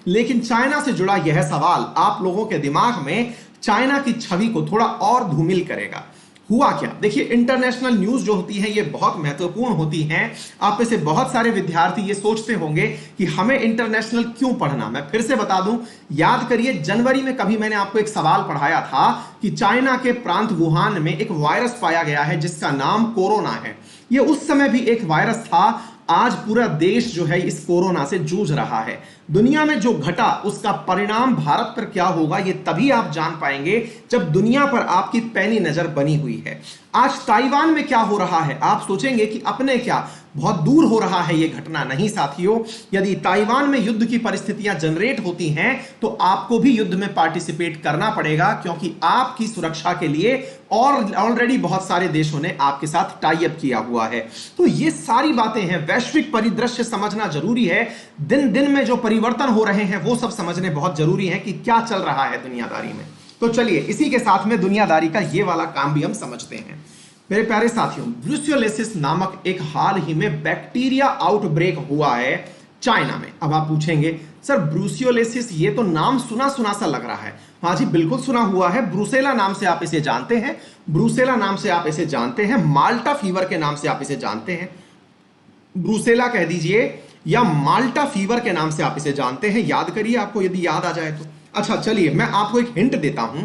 लेकिन चाइना से जुड़ा यह सवाल आप लोगों के दिमाग में चाइना की छवि को थोड़ा और धूमिल करेगा। हुआ क्या, देखिए इंटरनेशनल न्यूज जो होती है ये बहुत महत्वपूर्ण होती हैं। आप में से बहुत सारे विद्यार्थी ये सोचते होंगे कि हमें इंटरनेशनल क्यों पढ़ना। मैं फिर से बता दूं, याद करिए जनवरी में कभी मैंने आपको एक सवाल पढ़ाया था कि चाइना के प्रांत वुहान में एक वायरस पाया गया है जिसका नाम कोरोना है। ये उस समय भी एक वायरस था, आज पूरा देश जो है इस कोरोना से जूझ रहा है। दुनिया में जो घटा उसका परिणाम भारत पर क्या होगा ये तभी आप जान पाएंगे जब दुनिया पर आपकी पैनी नजर बनी हुई है। आज ताइवान में क्या हो रहा है, आप सोचेंगे कि अपने क्या बहुत दूर हो रहा है ये घटना। नहीं साथियों, यदि ताइवान में युद्ध की परिस्थितियां जनरेट होती हैं तो आपको भी युद्ध में पार्टिसिपेट करना पड़ेगा, क्योंकि आपकी सुरक्षा के लिए और ऑलरेडी बहुत सारे देशों ने आपके साथ टाई अप किया हुआ है। तो ये सारी बातें हैं, वैश्विक परिदृश्य समझना जरूरी है। दिन दिन में जो परिवर्तन हो रहे हैं वो सब समझने बहुत जरूरी है कि क्या चल रहा है दुनियादारी में। तो चलिए इसी के साथ में दुनियादारी का ये वाला काम भी हम समझते हैं। मेरे प्यारे साथियों, ब्रूसियोलिसिस नामक एक हाल ही में बैक्टीरिया आउटब्रेक हुआ है चाइना में। अब आप पूछेंगे सर ब्रूसियोलिसिस, ये तो नाम सुना सुना सा लग रहा है। हाँ जी बिल्कुल सुना हुआ है, ब्रूसेला नाम से आप इसे जानते हैं, ब्रूसेला नाम से आप इसे जानते हैं, माल्टा फीवर के नाम से आप इसे जानते हैं। ब्रूसेला कह दीजिए या माल्टा फीवर के नाम से आप इसे जानते हैं, याद करिए आपको यदि याद आ जाए तो। अच्छा चलिए मैं आपको एक हिंट देता हूं,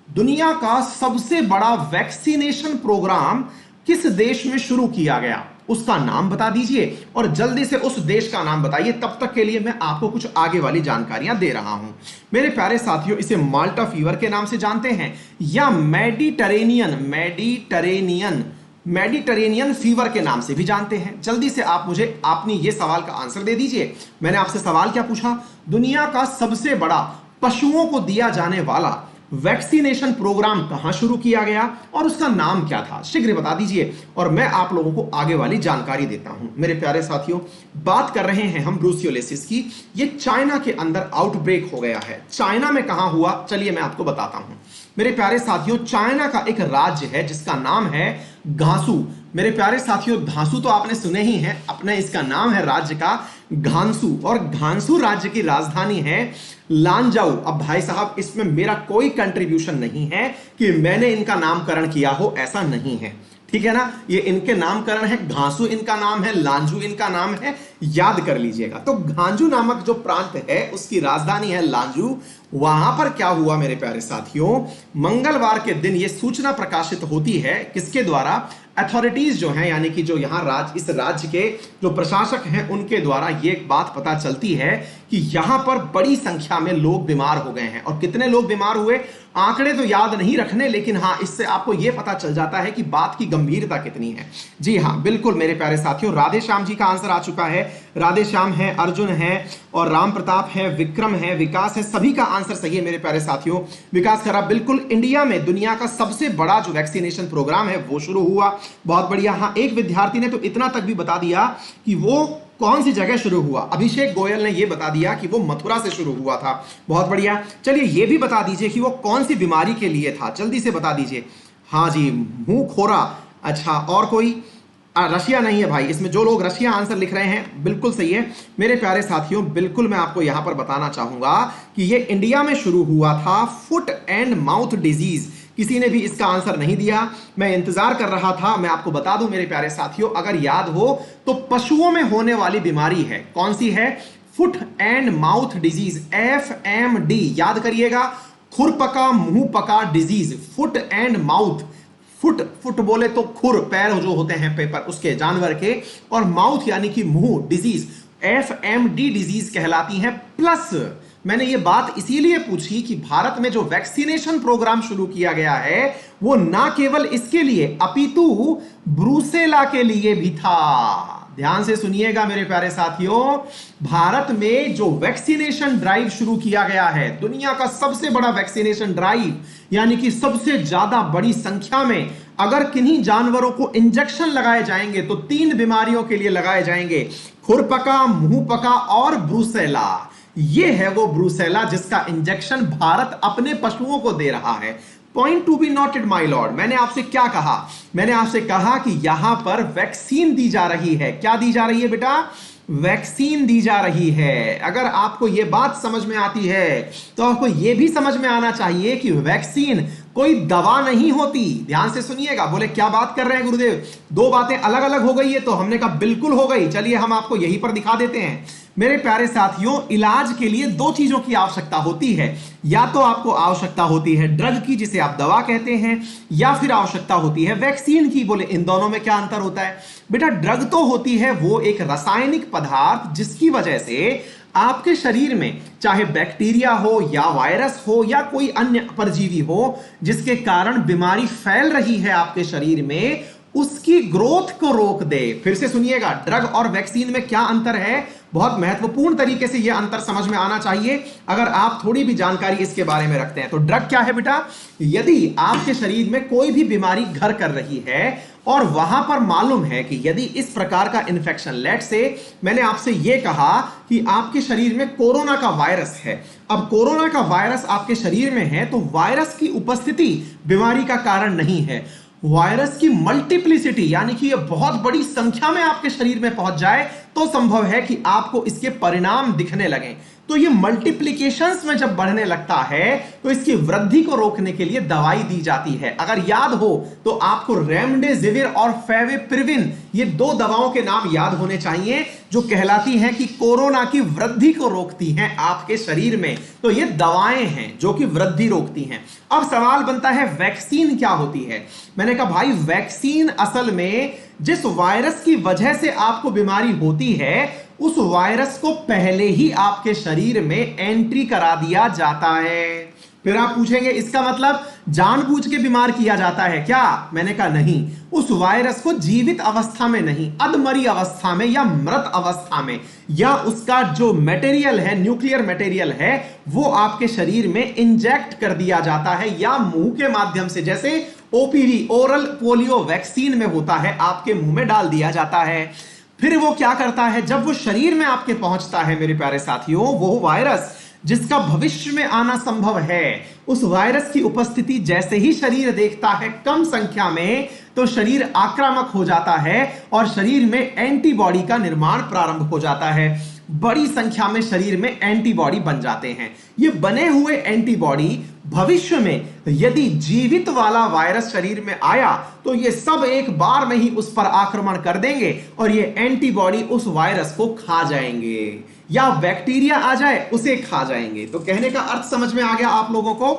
दुनिया का सबसे बड़ा वैक्सीनेशन प्रोग्राम किस देश में शुरू किया गया, उसका नाम बता दीजिए और जल्दी से उस देश का नाम बताइए। तब तक के लिए मैं आपको कुछ आगे वाली जानकारियां दे रहा हूं। मेरे प्यारे साथियों, इसे माल्टा फीवर के नाम से जानते हैं या मेडिटरेनियन फीवर के नाम से भी जानते हैं। जल्दी से आप मुझे अपनी ये सवाल का आंसर दे दीजिए। मैंने आपसे सवाल क्या पूछा, दुनिया का सबसे बड़ा पशुओं को दिया जाने वाला वैक्सीनेशन प्रोग्राम कहां शुरू किया गया और उसका नाम क्या था, शीघ्र बता दीजिए और मैं आप लोगों को आगे वाली जानकारी देता हूं। मेरे प्यारे साथियों, बात कर रहे हैं हम ब्रूसियोलिसिस की। ये चाइना के अंदर आउटब्रेक हो गया है। चाइना में कहां हुआ, चलिए मैं आपको बताता हूं। मेरे प्यारे साथियों, चाइना का एक राज्य है जिसका नाम है गांसू। मेरे प्यारे साथियों, धांसू तो आपने सुने ही हैं, अपने इसका नाम है राज्य का घांसू, और घांसू राज्य की राजधानी है लांजाऊ। अब भाई साहब, इसमें मेरा कोई कंट्रीब्यूशन नहीं है कि मैंने इनका नामकरण किया हो, ऐसा नहीं है, ठीक है ना। ये इनके नामकरण है, घांसू इनका नाम है, लांजू इनका नाम है, याद कर लीजिएगा। तो घांजू नामक जो प्रांत है उसकी राजधानी है लांजू। वहां पर क्या हुआ मेरे प्यारे साथियों, मंगलवार के दिन यह सूचना प्रकाशित होती है, किसके द्वारा, अथॉरिटीज जो हैं, यानी कि जो यहां इस राज्य के जो प्रशासक हैं उनके द्वारा ये बात पता चलती है कि यहां पर बड़ी संख्या में लोग बीमार हो गए हैं। और कितने लोग बीमार हुए, आंकड़े तो याद नहीं रखने, लेकिन हाँ इससे आपको यह पता चल जाता है कि बात की गंभीरता कितनी है। जी हाँ बिल्कुल मेरे प्यारे साथियों, राधे श्याम जी का आंसर आ चुका है। राधे श्याम है, अर्जुन है और राम प्रताप है, विक्रम है, विकास है, सभी का आंसर सही है मेरे प्यारे साथियों। विकास खरा, बिल्कुल इंडिया में दुनिया का सबसे बड़ा जो वैक्सीनेशन प्रोग्राम है वो शुरू हुआ। बहुत बढ़िया। हाँ, एक विद्यार्थी ने तो इतना तक भी बता दिया कि वो कौन सी जगह शुरू हुआ, अभिषेक गोयल ने यह बता दिया कि वो मथुरा से शुरू हुआ था। बहुत बढ़िया। चलिए ये भी बता दीजिए कि वो कौन सी बीमारी के लिए था, जल्दी से बता दीजिए। हाँ जी, मुंह खोरा। अच्छा, और कोई, रशिया नहीं है भाई, इसमें जो लोग रशिया आंसर लिख रहे हैं बिल्कुल सही है मेरे प्यारे साथियों। बिल्कुल मैं आपको यहां पर बताना चाहूंगा कि ये इंडिया में शुरू हुआ था, फुट एंड माउथ डिजीज। किसी ने भी इसका आंसर नहीं दिया, मैं इंतजार कर रहा था। मैं आपको बता दूं मेरे प्यारे साथियों, अगर याद हो तो पशुओं में होने वाली बीमारी है, कौन सी है, foot and mouth disease, FMD, याद करिएगा, खुरपका मुंह पका disease, foot and mouth. Foot बोले तो खुर, पैर जो होते हैं पेपर उसके, जानवर के, और माउथ यानी कि मुंह, डिजीज, FMD डिजीज कहलाती है। प्लस मैंने ये बात इसीलिए पूछी कि भारत में जो वैक्सीनेशन प्रोग्राम शुरू किया गया है वो ना केवल इसके लिए अपितु ब्रूसेला के लिए भी था। ध्यान से सुनिएगा मेरे प्यारे साथियों, भारत में जो वैक्सीनेशन ड्राइव शुरू किया गया है, दुनिया का सबसे बड़ा वैक्सीनेशन ड्राइव, यानी कि सबसे ज्यादा बड़ी संख्या में अगर किन्हीं जानवरों को इंजेक्शन लगाए जाएंगे तो 3 बीमारियों के लिए लगाए जाएंगे, खुरपका, मुंह पका और ब्रूसेला। ये है वो ब्रूसेला जिसका इंजेक्शन भारत अपने पशुओं को दे रहा है। Point to be noted my Lord, मैंने आपसे क्या कहा, मैंने आपसे कहा कि यहां पर वैक्सीन दी जा रही है। क्या दी जा रही है बेटा, वैक्सीन दी जा रही है। अगर आपको यह बात समझ में आती है तो आपको यह भी समझ में आना चाहिए कि वैक्सीन कोई दवा नहीं होती। ध्यान से सुनिएगा। बोले क्या बात कर रहे हैं गुरुदेव, दो बातें अलग अलग हो गई है? तो हमने कहा बिल्कुल हो गई। चलिए हम आपको यहीं पर दिखा देते हैं। मेरे प्यारे साथियों, इलाज के लिए दो चीजों की आवश्यकता होती है। या तो आपको आवश्यकता होती है ड्रग की, जिसे आप दवा कहते हैं, या फिर आवश्यकता होती है वैक्सीन की। बोले इन दोनों में क्या अंतर होता है? बेटा ड्रग तो होती है वो एक रासायनिक पदार्थ जिसकी वजह से आपके शरीर में चाहे बैक्टीरिया हो या वायरस हो या कोई अन्य परजीवी हो, जिसके कारण बीमारी फैल रही है आपके शरीर में, उसकी ग्रोथ को रोक दे। फिर से सुनिएगा, ड्रग और वैक्सीन में क्या अंतर है? बहुत महत्वपूर्ण तरीके से यह अंतर समझ में आना चाहिए अगर आप थोड़ी भी जानकारी इसके बारे में रखते हैं। तो ड्रग क्या है बेटा? यदि आपके शरीर में कोई भी बीमारी घर कर रही है और वहां पर मालूम है कि यदि इस प्रकार का इंफेक्शन, लेट से मैंने आपसे यह कहा कि आपके शरीर में कोरोना का वायरस है। अब कोरोना का वायरस आपके शरीर में है तो वायरस की उपस्थिति बीमारी का कारण नहीं है। वायरस की मल्टीप्लिसिटी, यानी कि ये बहुत बड़ी संख्या में आपके शरीर में पहुंच जाए तो संभव है कि आपको इसके परिणाम दिखने लगे। तो ये मल्टीप्लिकेशंस में जब बढ़ने लगता है तो इसकी वृद्धि को रोकने के लिए दवाई दी जाती है। अगर याद हो तो आपको रेमडेसिविर और फेविपिरिविन, ये दो दवाओं के नाम याद होने चाहिए जो कहलाती हैं कि कोरोना की वृद्धि को रोकती हैं आपके शरीर में। तो ये दवाएं हैं जो कि वृद्धि रोकती हैं। अब सवाल बनता है वैक्सीन क्या होती है? मैंने कहा भाई वैक्सीन असल में जिस वायरस की वजह से आपको बीमारी होती है उस वायरस को पहले ही आपके शरीर में एंट्री करा दिया जाता है। फिर आप पूछेंगे इसका मतलब जानबूझ के बीमार किया जाता है क्या? मैंने कहा नहीं, उस वायरस को जीवित अवस्था में नहीं, अधमरी अवस्था में या मृत अवस्था में, या उसका जो मटेरियल है, न्यूक्लियर मटेरियल है, वो आपके शरीर में इंजेक्ट कर दिया जाता है या मुंह के माध्यम से, जैसे ओपीवी ओरल पोलियो वैक्सीन में होता है, आपके मुंह में डाल दिया जाता है। फिर वो क्या करता है, जब वो शरीर में आपके पहुंचता है मेरे प्यारे साथियों, वो वायरस जिसका भविष्य में आना संभव है, उस वायरस की उपस्थिति जैसे ही शरीर देखता है कम संख्या में, तो शरीर आक्रामक हो जाता है और शरीर में एंटीबॉडी का निर्माण प्रारंभ हो जाता है। बड़ी संख्या में शरीर में एंटीबॉडी बन जाते हैं। ये बने हुए एंटीबॉडी भविष्य में यदि जीवित वाला वायरस शरीर में आया तो ये सब एक बार में ही उस पर आक्रमण कर देंगे और ये एंटीबॉडी उस वायरस को खा जाएंगे, या बैक्टीरिया आ जाए उसे खा जाएंगे। तो कहने का अर्थ समझ में आ गया आप लोगों को?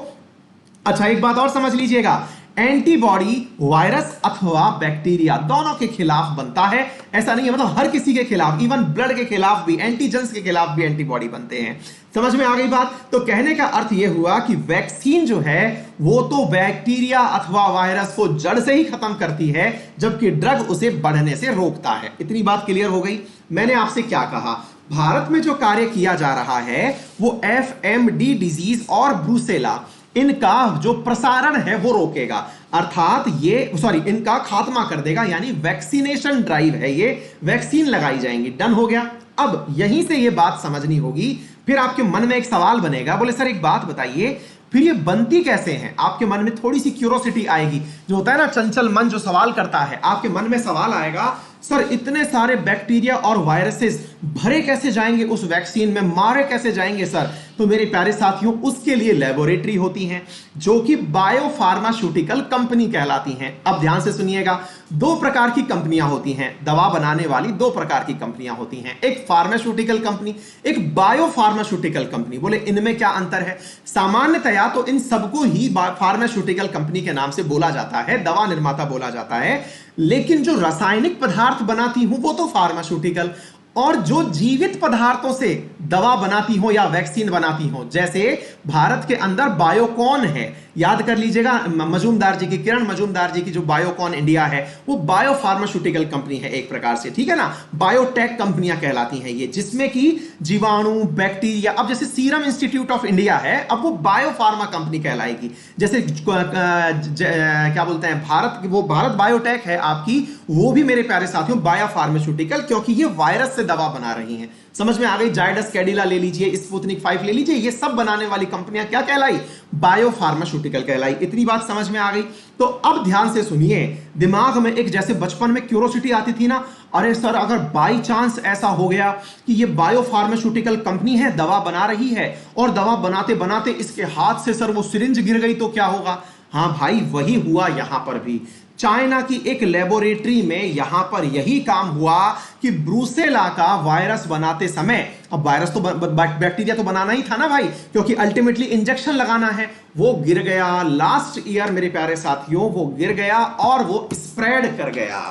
अच्छा एक बात और समझ लीजिएगा, एंटीबॉडी वायरस अथवा बैक्टीरिया दोनों के खिलाफ बनता है। ऐसा नहीं है मतलब हर किसी के खिलाफ, इवन ब्लड के खिलाफ भी, एंटीजेंस के खिलाफ भी एंटीबॉडी बनते हैं। समझ में आ गई बात? तो कहने का अर्थ यह हुआ कि वैक्सीन जो है वो तो बैक्टीरिया अथवा वायरस को जड़ से ही खत्म करती है, जबकि ड्रग उसे बढ़ने से रोकता है। इतनी बात क्लियर हो गई? मैंने आपसे क्या कहा, भारत में जो कार्य किया जा रहा है वो एफएमडी डिजीज और ब्रूसेला, इनका जो प्रसारण है वो रोकेगा, अर्थात ये इनका खात्मा कर देगा। यानी वैक्सीनेशन ड्राइव है, ये वैक्सीन लगाई जाएंगी। डन हो गया। अब यहीं से ये बात समझनी होगी। फिर आपके मन में एक सवाल बनेगा, बोले सर एक बात बताइए, फिर ये बनती कैसे हैं? आपके मन में थोड़ी सी क्यूरोसिटी आएगी, जो होता है ना चंचल मन जो सवाल करता है, आपके मन में सवाल आएगा सर इतने सारे बैक्टीरिया और वायरसेस भरे कैसे जाएंगे उस वैक्सीन में, मारे कैसे जाएंगे सर? तो मेरे प्यारे साथियों उसके लिए लेबोरेटरी होती हैं जो कि बायोफार्मास्यूटिकल कंपनी कहलाती हैं। अब ध्यान से सुनिएगा, दो प्रकार की कंपनियां होती हैं, दवा बनाने वाली दो प्रकार की कंपनियां होती हैं, एक फार्मास्यूटिकल कंपनी, एक बायोफार्मास्यूटिकल कंपनी। बोले इनमें क्या अंतर है? सामान्यतया तो इन सबको ही फार्मास्यूटिकल कंपनी के नाम से बोला जाता है, दवा निर्माता बोला जाता है, लेकिन जो रासायनिक पदार्थ बनाती हूं वो तो फार्मास्यूटिकल, और जो जीवित पदार्थों से दवा बनाती हो या वैक्सीन बनाती हो, जैसे भारत के अंदर बायोकॉन है, याद कर लीजिएगा मजूमदार जी की, किरण मजूमदार जी की जो बायोकॉन इंडिया है वो बायोफार्मास्यूटिकल कंपनी है एक प्रकार से, ठीक है ना। बायोटेक कंपनियां कहलाती हैं ये, जिसमें कि जीवाणु, बैक्टीरिया, अब जैसे सीरम इंस्टीट्यूट ऑफ इंडिया है अब वो बायोफार्मा कंपनी कहलाएगी। जैसे क्या बोलते हैं भारत बायोटेक है आपकी, वो भी मेरे प्यारे साथियों बायोफार्मास्यूटिकल, क्योंकि ये वायरस से दवा बना रही हैं। समझ में आ गई? जायडस कैडिला ले लीजिए, स्पुतनिक 5 ले लीजिए, ये सब बनाने वाली कंपनियां क्या कहलाई? बायोफार्मास्यूटिकल कहलाई। इतनी बात समझ में आ गई? तो अब ध्यान से सुनिए, दिमाग में एक जैसे बचपन में क्यूरोसिटी आती थी ना, अरे सर, अगर बाई चांस ऐसा हो गया कि ये बायो फार्मास्यूटिकल कंपनी है, दवा बना रही है और दवा बनाते बनाते इसके हाथ से सर वो सिरिंज गिर गई तो क्या होगा? हाँ भाई, वही हुआ यहां पर भी। चाइना की एक लेबोरेटरी में यहां पर यही काम हुआ कि ब्रूसेला का वायरस बनाते समय, अब वायरस तो बैक्टीरिया तो बनाना ही था ना भाई, क्योंकि अल्टीमेटली इंजेक्शन लगाना है, वो गिर गया लास्ट ईयर मेरे प्यारे साथियों, वो गिर गया और वो स्प्रेड कर गया।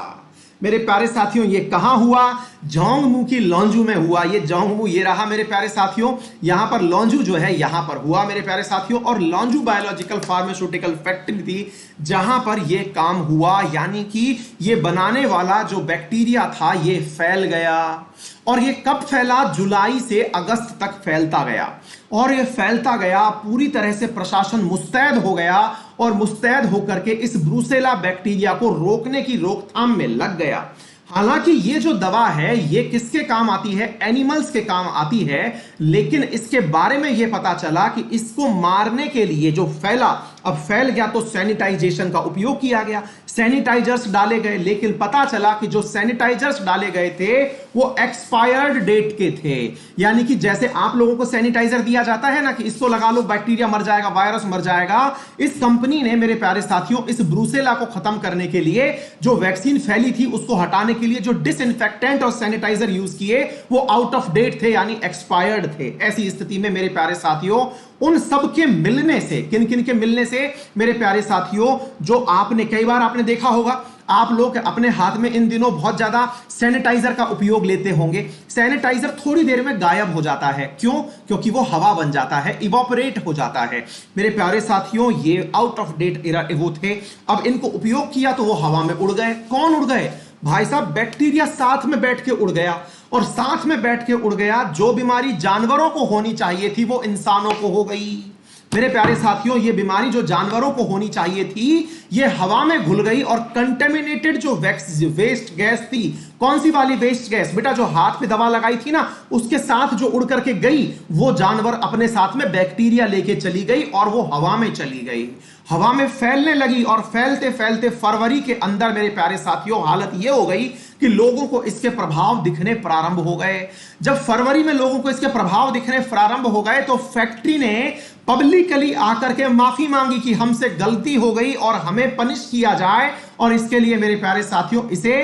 मेरे प्यारे साथियों, ये कहां हुआ? जोंगमू की लॉन्जू में हुआ। ये जोंगमू ये रहा मेरे प्यारे साथियों, यहां पर लॉन्जू जो है यहां पर हुआ मेरे प्यारे साथियों, और लॉन्जू बायोलॉजिकल फार्मास्यूटिकल फैक्ट्री थी जहां पर ये काम हुआ। यानी कि ये बनाने वाला जो बैक्टीरिया था ये फैल गया, और ये कब फैला? जुलाई से अगस्त तक फैलता गया, और ये फैलता गया, पूरी तरह से प्रशासन मुस्तैद हो गया, और मुस्तैद होकर के इस ब्रूसेला बैक्टीरिया को रोकने की रोकथाम में लग गया। हालांकि ये जो दवा है ये किसके काम आती है? एनिमल्स के काम आती है, लेकिन इसके बारे में ये पता चला कि इसको मारने के लिए जो फैला, अब फैल गया तो सैनिटाइजेशन का उपयोग किया गया, सैनिटाइजर्स डाले गए, लेकिन पता चला कि जो सैनिटाइजर्स डाले गए थे वो एक्सपायर्ड डेट के थे। यानी कि जैसे आप लोगों को सैनिटाइजर दिया जाता है ना कि इसको लगा लो बैक्टीरिया मर जाएगा, वायरस मर जाएगा, इस कंपनी ने मेरे प्यारे साथियों इस ब्रूसेला को खत्म करने के लिए जो वैक्सीन फैली थी उसको हटाने के लिए जो डिसइंफेक्टेंट और सैनिटाइजर यूज किए वो आउट ऑफ डेट थे, यानी एक्सपायर्ड थे। ऐसी स्थिति में मेरे प्यारे साथियों उन सब के मिलने से, किन किन के मिलने से मेरे प्यारे साथियों, जो आपने कई बार आपने देखा होगा, आप लोग अपने हाथ में इन दिनों बहुत ज्यादा सैनिटाइजर का उपयोग लेते होंगे। सैनिटाइजर थोड़ी देर में गायब हो जाता है, क्यों? क्योंकि वो हवा बन जाता है, इवोपरेट हो जाता है। मेरे प्यारे साथियों, ये आउट ऑफ डेट वो थे, अब इनको उपयोग किया तो वो हवा में उड़ गए। कौन उड़ गए? भाई साहब, बैक्टीरिया साथ में बैठ के उड़ गया, और साथ में बैठ के उड़ गया। जो बीमारी जानवरों को होनी चाहिए थी वो इंसानों को हो गई। मेरे प्यारे साथियों, ये बीमारी जो जानवरों को होनी चाहिए थी ये हवा में घुल गई, और कंटेमिनेटेड जो वेस्ट गैस थी, कौन सी वाली वेस्ट गैस? बेटा जो हाथ पे दवा लगाई थी ना उसके साथ जो उड़ करके गई, वो जानवर अपने साथ में बैक्टीरिया लेके चली गई और वो हवा में चली गई, हवा में फैलने लगी, और फैलते फैलते फरवरी के अंदर मेरे प्यारे साथियों हालत ये हो गई कि लोगों को इसके प्रभाव दिखने प्रारंभ हो गए। जब फरवरी में लोगों को इसके प्रभाव दिखने प्रारंभ हो गए तो फैक्ट्री ने पब्लिकली आकर के माफी मांगी कि हमसे गलती हो गई और हमें पनिश किया जाए, और इसके लिए मेरे प्यारे साथियों इसे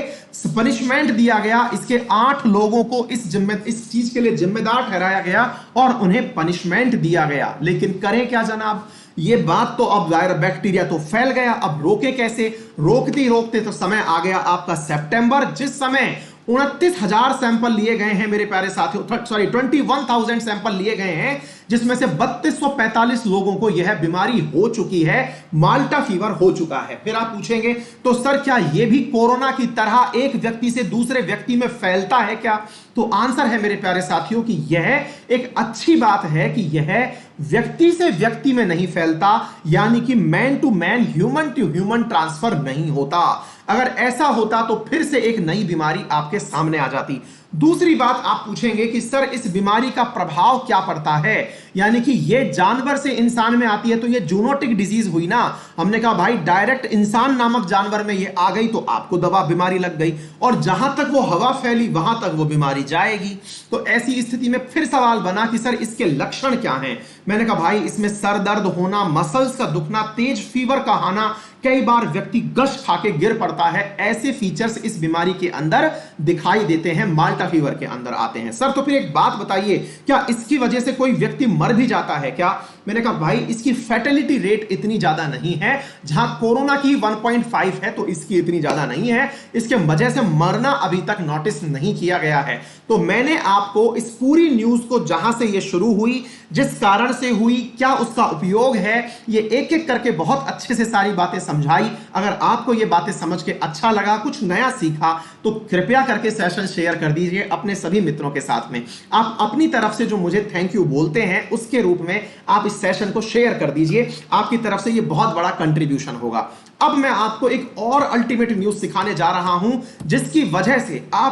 पनिशमेंट दिया गया। इसके 8 लोगों को इस चीज के लिए जिम्मेदार ठहराया गया और उन्हें पनिशमेंट दिया गया। लेकिन करें क्या जनाब? ये बात तो अब बैक्टीरिया तो फैल गया, अब रोके कैसे? रोकते रोकते तो समय आ गया आपका सितंबर, जिस समय 29,000 सैंपल लिए गए हैं मेरे प्यारे साथियों, सॉरी 21,000 सैंपल लिए गए हैं, जिसमें से 3245 लोगों को यह बीमारी हो चुकी है, माल्टा फीवर हो चुका है। फिर आप पूछेंगे तो सर क्या यह भी कोरोना की तरह एक व्यक्ति से दूसरे व्यक्ति में फैलता है क्या? तो आंसर है मेरे प्यारे साथियों कि यह एक अच्छी बात है कि यह व्यक्ति से व्यक्ति में नहीं फैलता, यानी कि man to man, human to human transfer नहीं होता। अगर ऐसा होता तो फिर से एक नई बीमारी आपके सामने आ जाती। दूसरी बात आप पूछेंगे कि सर इस बीमारी का प्रभाव क्या पड़ता है, यानी कि ये जानवर से इंसान में आती है तो ये जूनोटिक डिजीज हुई ना। हमने कहा भाई डायरेक्ट इंसान नामक जानवर में ये आ गई तो आपको दवा बीमारी लग गई, और जहां तक वो हवा फैली वहां तक वो बीमारी जाएगी। तो ऐसी स्थिति में फिर सवाल बना कि सर इसके लक्षण क्या हैं। मैंने कहा भाई इसमें सर दर्द होना, मसल्स का दुखना, तेज फीवर का आना, कई बार व्यक्ति गश खा के गिर पड़ता है, ऐसे फीचर्स इस बीमारी के अंदर दिखाई देते हैं, माल्टा फीवर के अंदर आते हैं। सर तो फिर एक बात बताइए, क्या इसकी वजह से कोई व्यक्ति मर भी जाता है क्या? मैंने कहा भाई इसकी फैटेलिटी रेट इतनी ज्यादा नहीं है, जहां कोरोना की 1.5 है तो इसकी इतनी ज्यादा नहीं है, इसके वजह से मरना अभी तक नोटिस नहीं किया गया है। तो मैंने आपको इस पूरी न्यूज को जहां से ये शुरू हुई, जिस कारण से हुई, क्या उसका उपयोग है, ये एक एक करके बहुत अच्छे से सारी बातें समझाई। अगर आपको ये बातें समझ के अच्छा लगा, कुछ नया सीखा, तो कृपया करके सेशन शेयर कर दीजिए अपने सभी मित्रों के साथ में। आप अपनी तरफ से जो मुझे थैंक यू बोलते हैं उसके रूप में आप इस सेशन को शेयर कर दीजिए, आपकी तरफ से ये बहुत बड़ा कंट्रीब्यूशन होगा। अब मैं आपको एक और अल्टीमेट न्यूज सिखाने जा रहा हूं जिसकी वजह से आप